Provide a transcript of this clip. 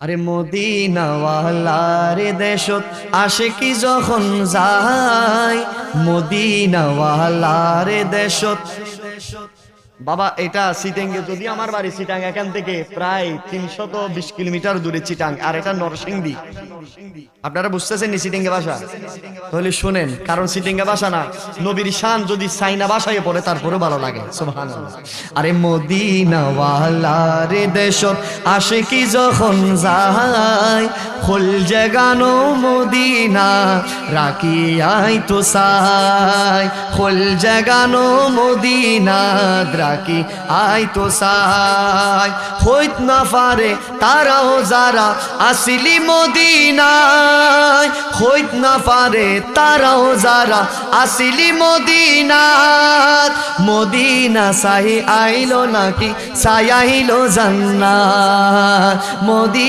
আরে মদিনাওয়ালার দেশত আশিকি যখন যায়, মদিনাওয়ালার দেশত। বাবা এটা চিটাঙ্গে, যদি আমার বাড়ি চিটাং এখান থেকে প্রায় 320 কিলোমিটার দূরে চিটাং, আর এটা নরসিংদী। আপনারা বুঝতেছেন নি চিটাঙ্গে ভাষা? তাহলে শুনেন, কারণ চিটাঙ্গে ভাষা না, নবীর শান যদি চাইনা ভাষায় পড়ে তারপরে ভালো লাগে। সুবহানাল্লাহ। আরে মদিনাওয়ালার দেশত আশিকি যখন যায়, ফুল জাগানো মদিনা রাখিয়াই তো সাই, ফুল জাগানো মদিনা রাখি আই তো সাই। হইত না পারে তারাও যারা আসিলি মদিনায়, হইত না পারে তারাও যারা আসিলি মদিনাত। মদিনা সাই আইলো নাকি সাই আইলো জান্নাত, মদিনা